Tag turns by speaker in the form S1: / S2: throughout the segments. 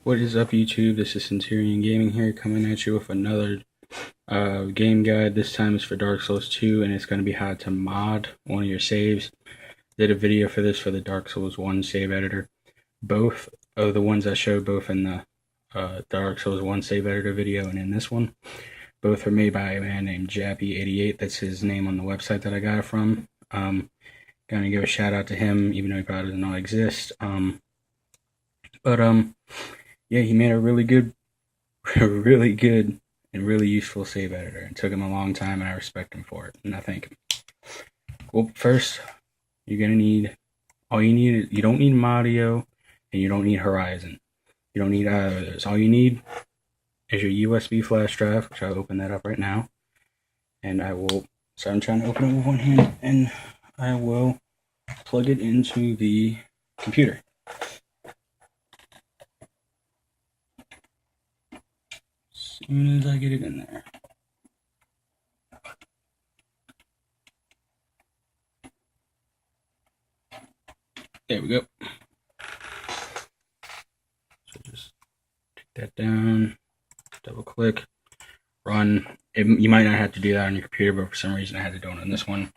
S1: What is up, YouTube? This is Centurion Gaming here, coming at you with another game guide. This time is for Dark Souls 2, and it's going to be how to mod one of your saves. Did a video for this for the Dark Souls 1 save editor. Both of the ones I showed, both in the Dark Souls 1 save editor video and in this one, both are made by a man named Jappy88. That's his name on the website that I got it from. Gonna give a shout out to him, even though he probably doesn't know I exist. Yeah, he made a really good and really useful save editor. It took him a long time, and I respect him for it, and I thank him. Well, first, you're gonna need you don't need Mario, and you don't need Horizon. You don't need either of those. All you need is your USB flash drive, which I'll open that up right now, and so I'm trying to open it with one hand, and I will plug it into the computer. As soon as I get it in there. There we go. So just take that down, double click, run. You might not have to do that on your computer, but for some reason I had to do it on this one.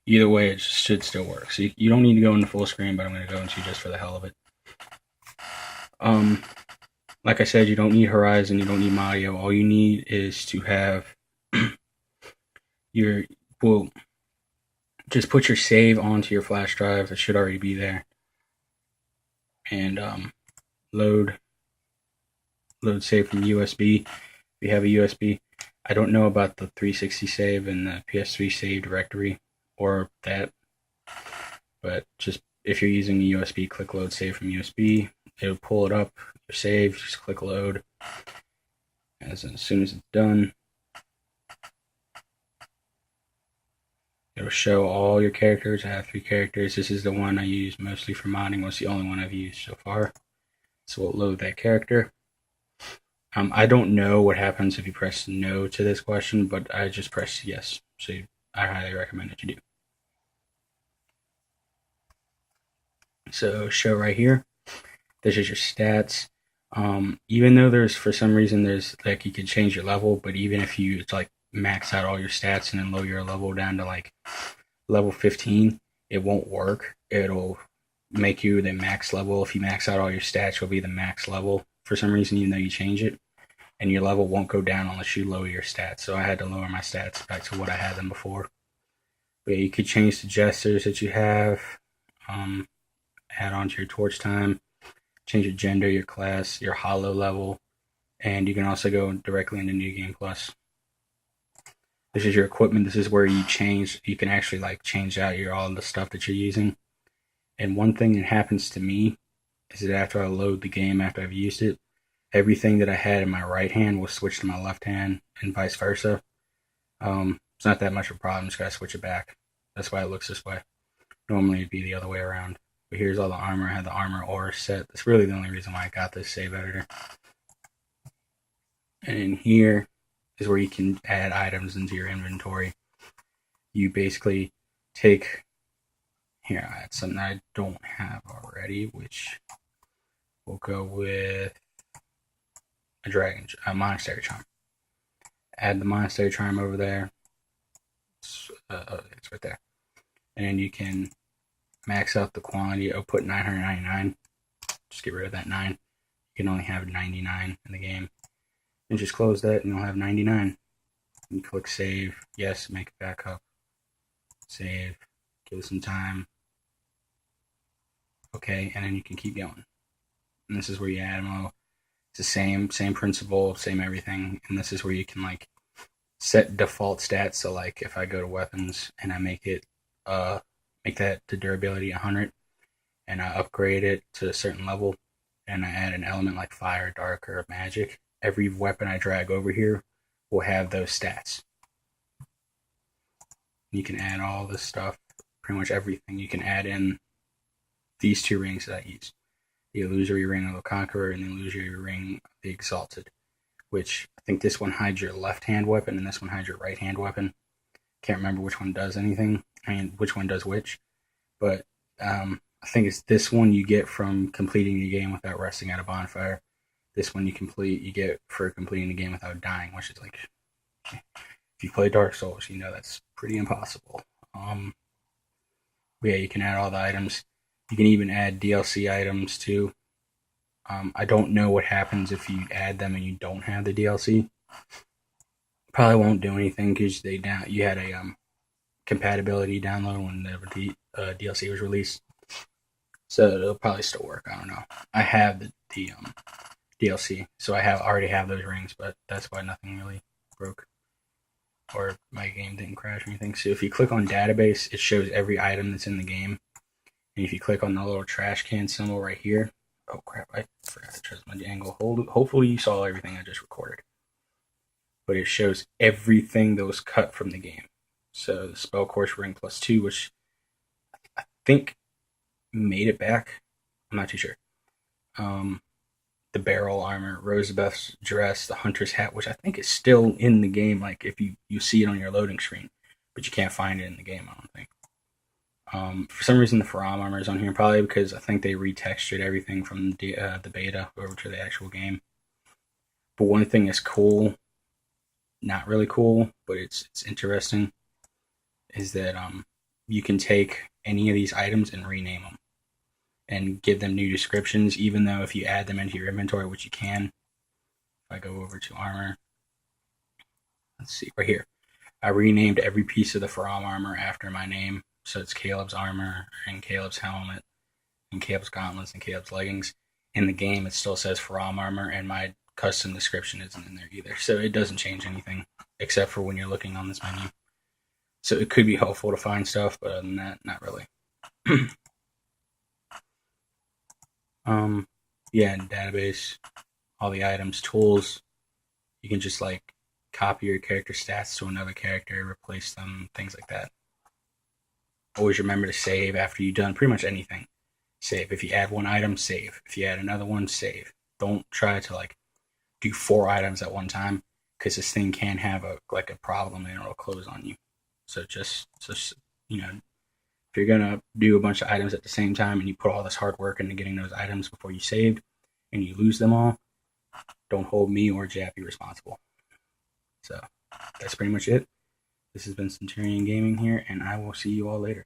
S1: Either way, it should still work. So you don't need to go into full screen, but I'm going to go into just for the hell of it. Like I said, you don't need Horizon, you don't need Mario. All you need is to have just put your save onto your flash drive. It should already be there. And load save from USB. If you have a USB. I don't know about the 360 save and the PS3 save directory or that, but just if you're using the USB, click load save from USB. It'll pull it up, your save, just click load. As soon as it's done, it'll show all your characters. I have 3 characters. This is the one I use mostly for modding. It's the only one I've used so far. So we'll load that character. I don't know what happens if you press no to this question, but I just press yes. So I highly recommend that you do. So show right here. This is your stats. Even though there's, for some reason, there's like you can change your level, but even if you max out all your stats and then lower your level down to like level 15, it won't work. It'll make you the max level. If you max out all your stats, you'll be the max level for some reason, even though you change it, and your level won't go down unless you lower your stats. So I had to lower my stats back to what I had them before. But yeah, you could change the gestures that you have, add on to your torch time, change your gender, your class, your holo level, and you can also go directly into New Game Plus. This is your equipment. This is where you can actually change out all the stuff that you're using. And one thing that happens to me is that after I load the game, after I've used it, everything that I had in my right hand will switch to my left hand and vice versa. It's not that much of a problem, just gotta switch it back. That's why it looks this way. Normally it'd be the other way around. But here's all the armor. I had the armor ore set. That's really the only reason why I got this save editor. And in here is where you can add items into your inventory. You basically take, here I had something I don't have already, which we'll go with a monastery charm. Add the monastery charm over there. It's right there. And then you can max out the quantity. I'll put 999. Just get rid of that 9. You can only have 99 in the game. And just close that and you'll have 99. And click save. Yes, make it back up. Save. Give it some time. Okay, and then you can keep going. And this is where you add them all. It's the same principle, same everything. And this is where you can set default stats. So if I go to weapons and I make that to durability 100, and I upgrade it to a certain level, and I add an element like fire, dark, or magic, every weapon I drag over here will have those stats. You can add all this stuff, pretty much everything. You can add in these 2 rings that I use. The Illusory Ring of the Conqueror and the Illusory Ring of the Exalted, which I think this one hides your left-hand weapon and this one hides your right-hand weapon. Can't remember which one does anything. Which one does which. But I think it's this one you get from completing the game without resting at a bonfire. This one you get for completing the game without dying, which is like, if you play Dark Souls, you know that's pretty impossible. Yeah, you can add all the items. You can even add DLC items too. I don't know what happens if you add them and you don't have the DLC. Probably won't do anything because you had a compatibility download when the DLC was released, so it'll probably still work. I don't know. I have the DLC, so I already have those rings, but that's why nothing really broke or my game didn't crash or anything. So if you click on database, it shows every item that's in the game, and if you click on the little trash can symbol right here, oh crap, I forgot to adjust my angle. Hopefully you saw everything I just recorded, but it shows everything that was cut from the game. So the Spell Course Ring +2, which I think made it back. I'm not too sure. The barrel armor, Rosabeth's dress, the hunter's hat, which I think is still in the game. Like if you see it on your loading screen, but you can't find it in the game. I don't think. For some reason, the Faram armor is on here, probably because I think they retextured everything from the beta over to the actual game. But one thing is cool, not really cool, but it's interesting, is that you can take any of these items and rename them and give them new descriptions, even though if you add them into your inventory, which you can. If I go over to armor, let's see, right here. I renamed every piece of the Faram armor after my name. So it's Caleb's armor and Caleb's helmet and Caleb's gauntlets and Caleb's leggings. In the game, it still says Faram armor, and my custom description isn't in there either. So it doesn't change anything except for when you're looking on this menu. So it could be helpful to find stuff, but other than that, not really. Yeah, and database, all the items, tools. You can just like copy your character stats to another character, replace them, things like that. Always remember to save after you've done pretty much anything. Save. If you add one item, save. If you add another one, save. Don't try to like do 4 items at one time, because this thing can have a problem and it'll close on you. So just you know, if you're gonna do a bunch of items at the same time and you put all this hard work into getting those items before you saved and you lose them all, don't hold me or Jappy responsible. So that's pretty much it. This has been Centurion Gaming here, and I will see you all later.